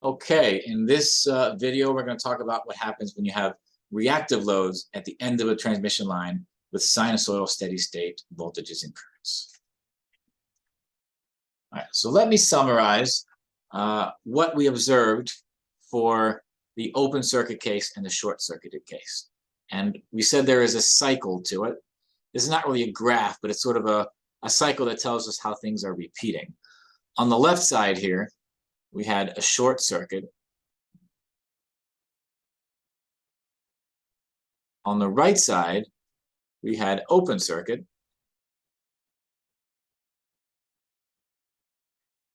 Okay, in this video, we're going to talk about what happens when you have reactive loads at the end of a transmission line with sinusoidal steady state voltages and currents. All right, so let me summarize what we observed for the open circuit case and the short circuited case. And we said there is a cycle to it. This is not really a graph, but it's sort of a cycle that tells us how things are repeating. On the left side here, we had a short circuit. On the right side, we had open circuit.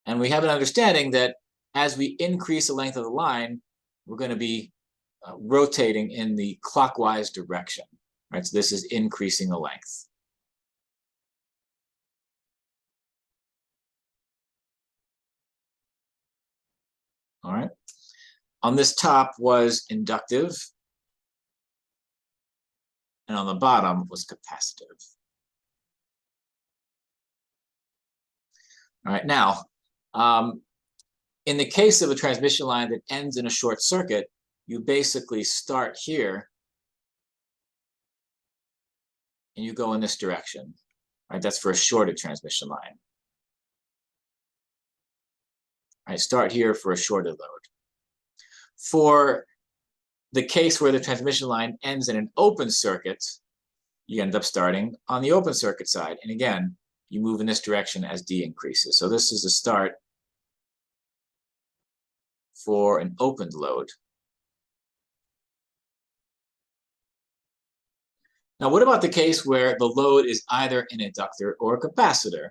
And we have an understanding that as we increase the length of the line, we're going to be rotating in the clockwise direction, right? So this is increasing the length. All right. On this top was inductive, and on the bottom was capacitive. All right. Now, in the case of a transmission line that ends in a short circuit, you basically start here and you go in this direction, right? That's for a shorted transmission line. All right, start here for a shorted load. For the case where the transmission line ends in an open circuit, you end up starting on the open circuit side. And again, you move in this direction as D increases. So this is the start for an opened load. Now, what about the case where the load is either an inductor or a capacitor?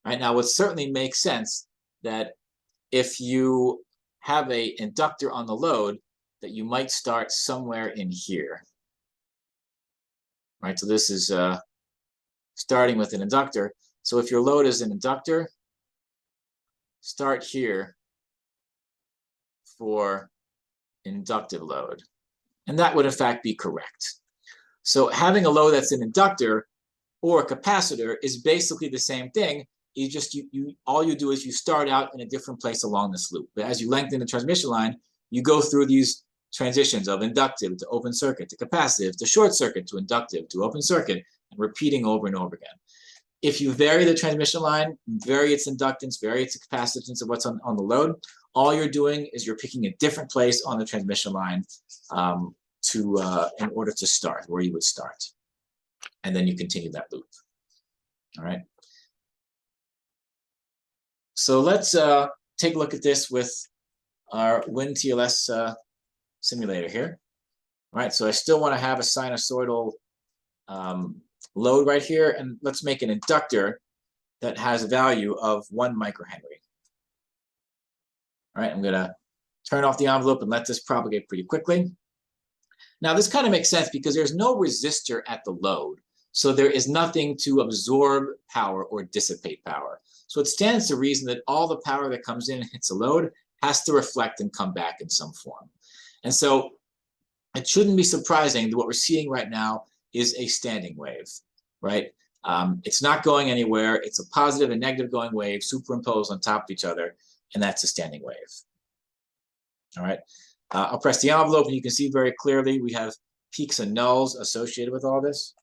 Right now, it certainly makes sense that if you have an inductor on the load, that you might start somewhere in here. Right, so this is starting with an inductor. So if your load is an inductor, start here for inductive load. And that would in fact be correct. So having a load that's an inductor or a capacitor is basically the same thing. You just all you do is you start out in a different place along this loop. But as you lengthen the transmission line, you go through these transitions of inductive to open circuit to capacitive to short circuit to inductive to open circuit, and repeating over and over again. If you vary the transmission line, vary its inductance, vary its capacitance of what's on the load, all you're doing is you're picking a different place on the transmission line in order to start where you would start. And then you continue that loop. All right. So let's take a look at this with our WinTLS simulator here. All right, so I still want to have a sinusoidal load right here, and let's make an inductor that has a value of 1 microhenry. All right, I'm going to turn off the envelope and let this propagate pretty quickly. Now, this kind of makes sense because there's no resistor at the load, so there is nothing to absorb power or dissipate power. So it stands to reason that all the power that comes in and hits a load has to reflect and come back in some form. And so it shouldn't be surprising that what we're seeing right now is a standing wave, right? It's not going anywhere. It's a positive and negative going wave superimposed on top of each other, and that's a standing wave. All right. I'll press the envelope, and you can see very clearly we have peaks and nulls associated with all this.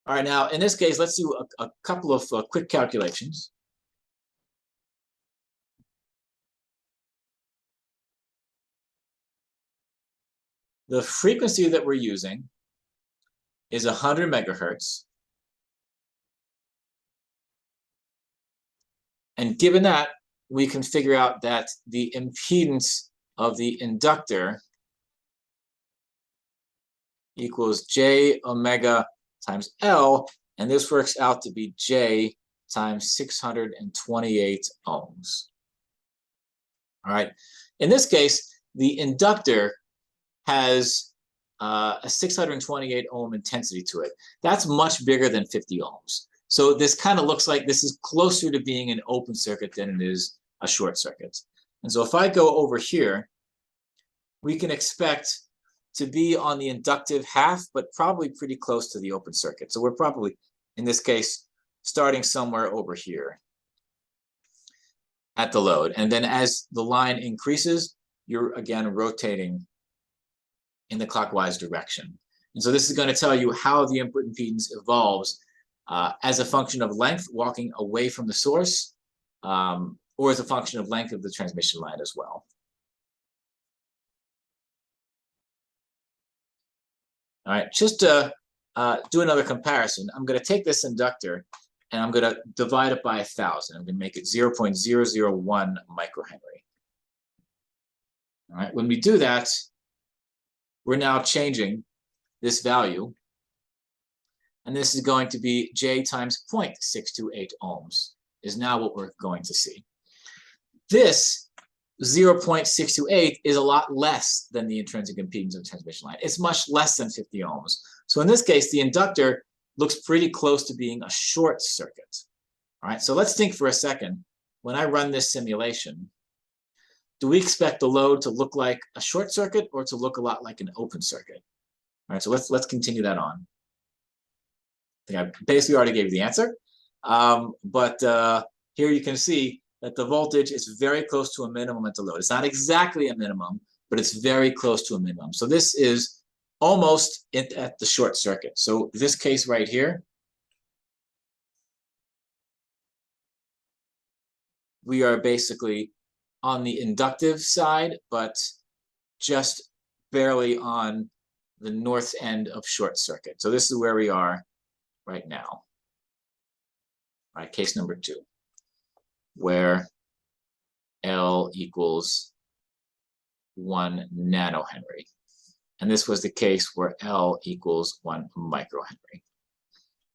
All right, now in this case, let's do a couple of quick calculations. The frequency that we're using is 100 megahertz. And given that, we can figure out that the impedance of the inductor equals J omega times L, and this works out to be J times 628 ohms. All right. In this case, the inductor has a 628 ohm intensity to it. That's much bigger than 50 ohms. So this kind of looks like this is closer to being an open circuit than it is a short circuit. And so if I go over here, we can expect to be on the inductive half, but probably pretty close to the open circuit. So we're probably, in this case, starting somewhere over here. at the load. And then as the line increases, you're again rotating in the clockwise direction. And so this is going to tell you how the input impedance evolves as a function of length walking away from the source, or as a function of length of the transmission line as well. All right, just to do another comparison, I'm going to take this inductor and I'm going to divide it by 1,000. I'm going to make it 0.001 microhenry. All right, when we do that, we're now changing this value, and this is going to be J times 0.628 ohms is now what we're going to see. This 0.628 is a lot less than the intrinsic impedance of the transmission line. It's much less than 50 ohms. So in this case, the inductor looks pretty close to being a short circuit. All right, so let's think for a second. When I run this simulation, do we expect the load to look like a short circuit or to look a lot like an open circuit? All right, so let's continue that on. I think I basically already gave you the answer, but here you can see that the voltage is very close to a minimum at the load. It's not exactly a minimum, but it's very close to a minimum. So this is almost at the short circuit. So this case right here, we are basically on the inductive side, but just barely on the north end of short circuit. So this is where we are right now. All right, case number 2, where L equals 1 nanohenry. And this was the case where L equals 1 microhenry.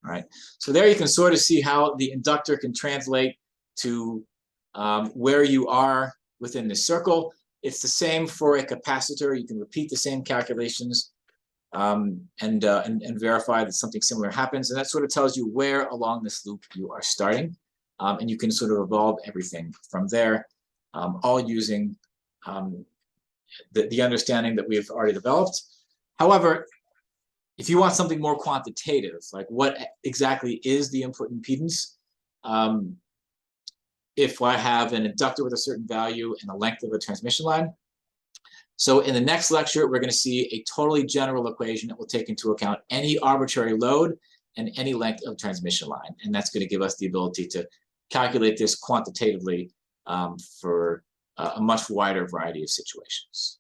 All right, so there you can sort of see how the inductor can translate to where you are within the circle. It's the same for a capacitor. You can repeat the same calculations and verify that something similar happens. And that sort of tells you where along this loop you are starting. And you can sort of evolve everything from there, all using the understanding that we've already developed. However, if you want something more quantitative, like what exactly is the input impedance, if I have an inductor with a certain value and the length of a transmission line. So in the next lecture, we're going to see a totally general equation that will take into account any arbitrary load and any length of transmission line. And that's going to give us the ability to calculate this quantitatively for a much wider variety of situations.